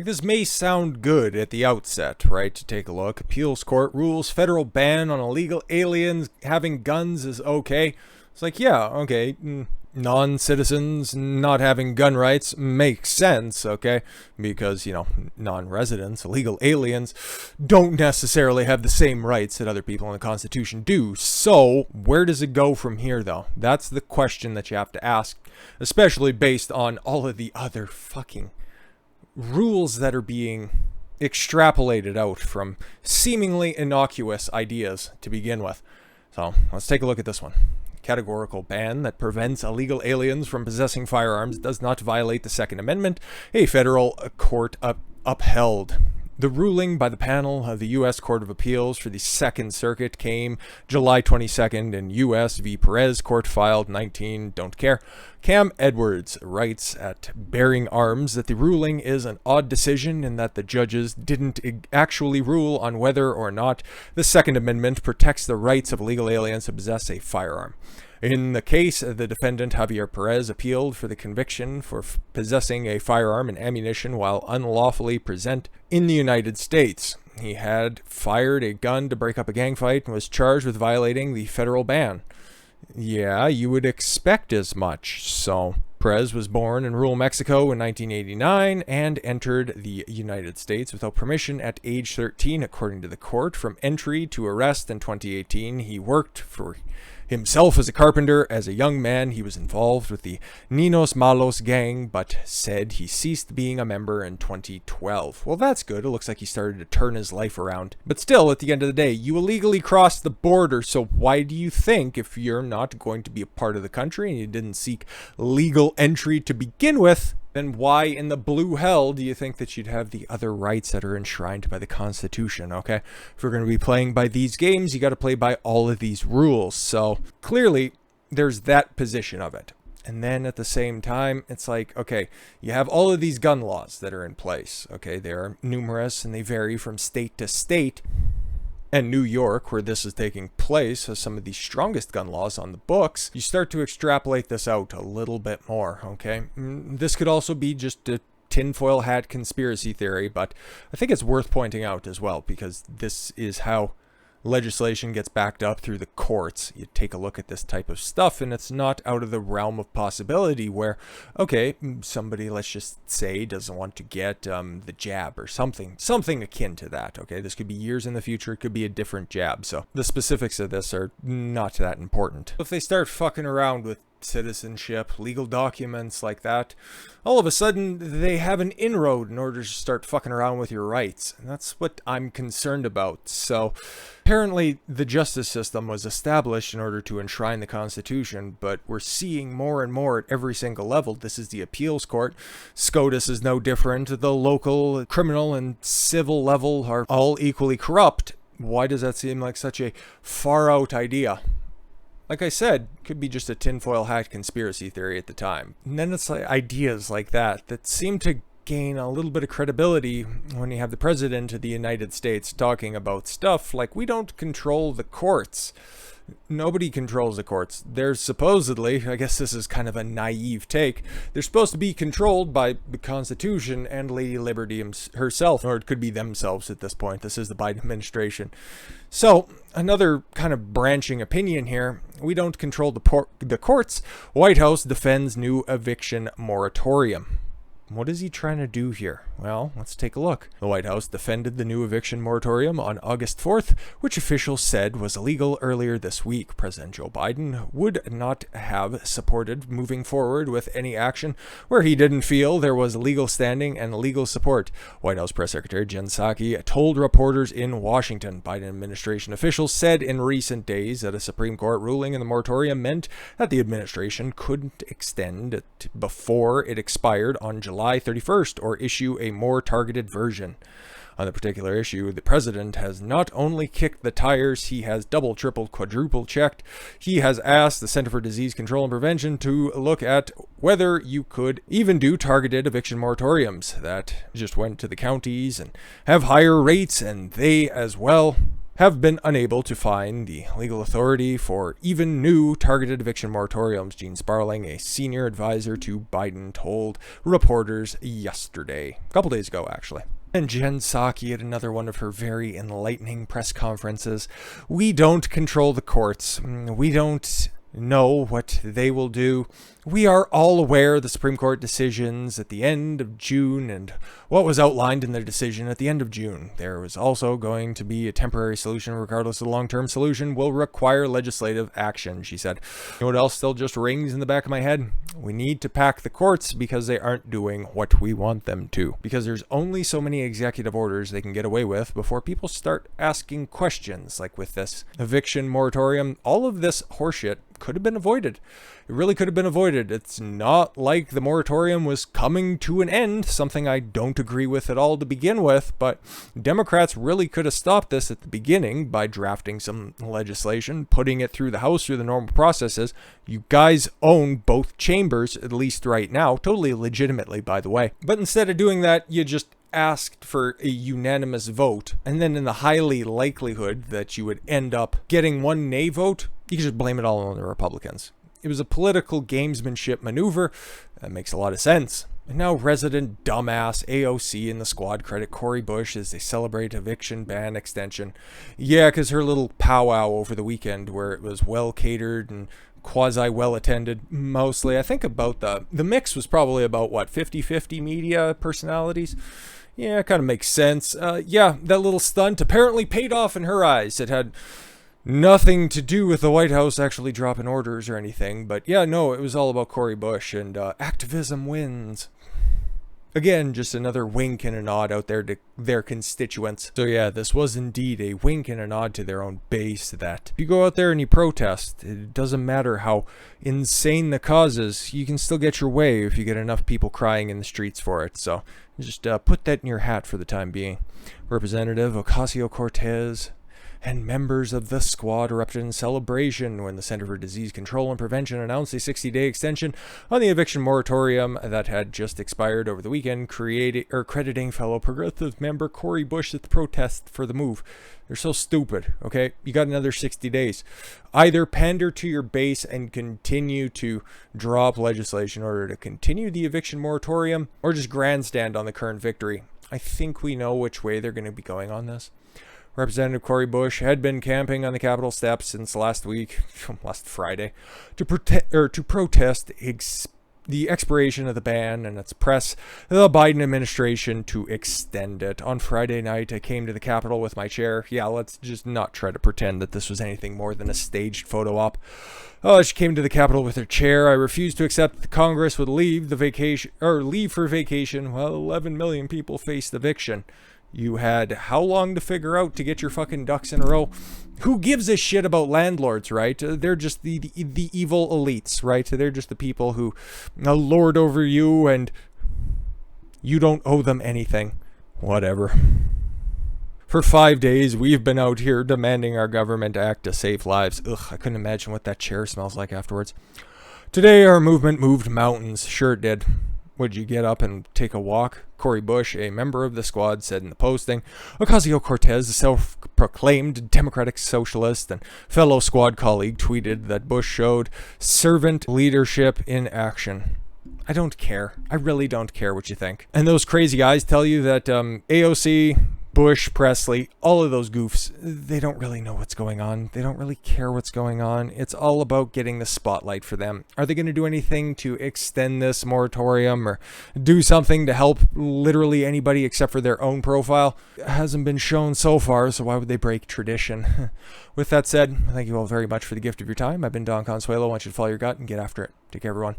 This may sound good at the outset, right? To take a look. Appeals court rules federal ban on illegal aliens having guns is okay. It's like, yeah, okay. Non-citizens not having gun rights makes sense, okay? Because, non-residents, illegal aliens, don't necessarily have the same rights that other people in the Constitution do. So, where does it go from here, though? That's the question that you have to ask, especially based on all of the other fucking rules that are being extrapolated out from seemingly innocuous ideas to begin with. So let's take a look at this one. Categorical ban that prevents illegal aliens from possessing firearms does not violate the Second Amendment. A federal court upheld. The ruling by the panel of the U.S. Court of Appeals for the Second Circuit came July 22nd in U.S. v. Perez, court filed 19, don't care. Cam Edwards writes at Bearing Arms that the ruling is an odd decision in that the judges didn't actually rule on whether or not the Second Amendment protects the rights of illegal aliens to possess a firearm. In the case, the defendant, Javier Perez, appealed for the conviction for possessing a firearm and ammunition while unlawfully present in the United States. He had fired a gun to break up a gang fight and was charged with violating the federal ban. Yeah, you would expect as much. So, Perez was born in rural Mexico in 1989 and entered the United States without permission at age 13, according to the court. From entry to arrest in 2018, he worked for himself as a carpenter. As a young man, he was involved with the Ninos Malos gang, but said he ceased being a member in 2012. Well, that's good. It looks like he started to turn his life around. But still, at the end of the day, you illegally crossed the border, so why do you think, if you're not going to be a part of the country and you didn't seek legal entry to begin with, then why in the blue hell do you think that you'd have the other rights that are enshrined by the Constitution, okay? If we're going to be playing by these games, you got to play by all of these rules. So clearly, there's that position of it. And then at the same time, it's like, okay, you have all of these gun laws that are in place, okay? They are numerous and they vary from state to state. And New York, where this is taking place, has some of the strongest gun laws on the books. You start to extrapolate this out a little bit more, okay? This could also be just a tinfoil hat conspiracy theory, but I think it's worth pointing out as well, because this is how legislation gets backed up through the courts. You take a look at this type of stuff, and it's not out of the realm of possibility where, okay, somebody, let's just say, doesn't want to get the jab or something akin to that, okay? This could be years in the future. It could be a different jab. So the specifics of this are not that important. If they start fucking around with citizenship, legal documents like that, all of a sudden they have an inroad in order to start fucking around with your rights. And that's what I'm concerned about. So apparently the justice system was established in order to enshrine the Constitution, but we're seeing more and more at every single level. This is the appeals court. SCOTUS is no different. The local, criminal, and civil level are all equally corrupt. Why does that seem like such a far out idea? Like I said, could be just a tinfoil hat conspiracy theory at the time. And then it's like ideas like that seem to gain a little bit of credibility when you have the president of the United States talking about stuff like, we don't control the courts. Nobody controls the courts. They're supposedly, I guess this is kind of a naive take, they're supposed to be controlled by the Constitution and Lady Liberty herself, or it could be themselves at this point. This is the Biden administration. So, another kind of branching opinion here, we don't control the courts. White House defends new eviction moratorium. What is he trying to do here? Well, let's take a look. The White House defended the new eviction moratorium on August 4th, which officials said was illegal earlier this week. President Joe Biden would not have supported moving forward with any action where he didn't feel there was legal standing and legal support. White House Press Secretary Jen Psaki told reporters in Washington. Biden administration officials said in recent days that a Supreme Court ruling in the moratorium meant that the administration couldn't extend it before it expired on July 31st or issue a more targeted version. On the particular issue, the president has not only kicked the tires, he has double, triple, quadruple checked. He has asked the Center for Disease Control and Prevention to look at whether you could even do targeted eviction moratoriums that just went to the counties and have higher rates, and they as well have been unable to find the legal authority for even new targeted eviction moratoriums, Gene Sparling, a senior advisor to Biden, told reporters yesterday. A couple days ago, actually. And Jen Psaki at another one of her very enlightening press conferences. We don't control the courts. We don't know what they will do. We are all aware of the Supreme Court decisions at the end of June and what was outlined in their decision at the end of June. There was also going to be a temporary solution, regardless of the long-term solution, will require legislative action, she said. You know what else still just rings in the back of my head? We need to pack the courts because they aren't doing what we want them to. Because there's only so many executive orders they can get away with before people start asking questions, like with this eviction moratorium. All of this horseshit could have been avoided. It really could have been avoided. It's not like the moratorium was coming to an end, something I don't agree with at all to begin with, but Democrats really could have stopped this at the beginning by drafting some legislation, putting it through the House through the normal processes. You guys own both chambers, at least right now, totally legitimately, by the way. But instead of doing that, you just asked for a unanimous vote, and then in the highly likelihood that you would end up getting one nay vote, you could just blame it all on the Republicans. It was a political gamesmanship maneuver. That makes a lot of sense. And now resident dumbass AOC and the squad credit Cori Bush as they celebrate eviction ban extension. Yeah, because her little powwow over the weekend where it was well catered and quasi well attended, mostly. I think about the mix was probably about, what, 50-50 media personalities? Yeah, it kind of makes sense. Yeah, that little stunt apparently paid off in her eyes. It had nothing to do with the White House actually dropping orders or anything. But yeah, no, it was all about Cori Bush and activism wins. Again, just another wink and a nod out there to their constituents. So yeah, this was indeed a wink and a nod to their own base that if you go out there and you protest, it doesn't matter how insane the cause is, you can still get your way if you get enough people crying in the streets for it. So just put that in your hat for the time being. Representative Ocasio-Cortez and members of the squad erupted in celebration when the Center for Disease Control and Prevention announced a 60-day extension on the eviction moratorium that had just expired over the weekend, crediting fellow progressive member Cori Bush at the protest for the move. They're so stupid, okay? You got another 60 days. Either pander to your base and continue to draw up legislation in order to continue the eviction moratorium, or just grandstand on the current victory. I think we know which way they're going to be going on this. Representative Cori Bush had been camping on the Capitol steps since last Friday, to protest the expiration of the ban, and its press the Biden administration to extend it. On Friday night, I came to the Capitol with my chair. Yeah, let's just not try to pretend that this was anything more than a staged photo op. She came to the Capitol with her chair. I refused to accept that Congress would leave for vacation while 11 million people faced eviction. You had how long to figure out to get your fucking ducks in a row? Who gives a shit about landlords, right? They're just the evil elites, right? They're just the people who lord over you and you don't owe them anything. Whatever. For 5 days, we've been out here demanding our government act to save lives. Ugh, I couldn't imagine what that chair smells like afterwards. Today, our movement moved mountains. Sure it did. Would you get up and take a walk? Cori Bush, a member of the squad, said in the posting. Ocasio-Cortez, a self-proclaimed Democratic socialist and fellow squad colleague, tweeted that Bush showed servant leadership in action. I don't care. I really don't care what you think. And those crazy guys tell you that AOC, Bush, Presley, all of those goofs, they don't really know what's going on. They don't really care what's going on. It's all about getting the spotlight for them. Are they going to do anything to extend this moratorium or do something to help literally anybody except for their own profile? It hasn't been shown so far, so why would they break tradition? With that said, thank you all very much for the gift of your time. I've been Don Consuelo. I want you to follow your gut and get after it. Take care, everyone.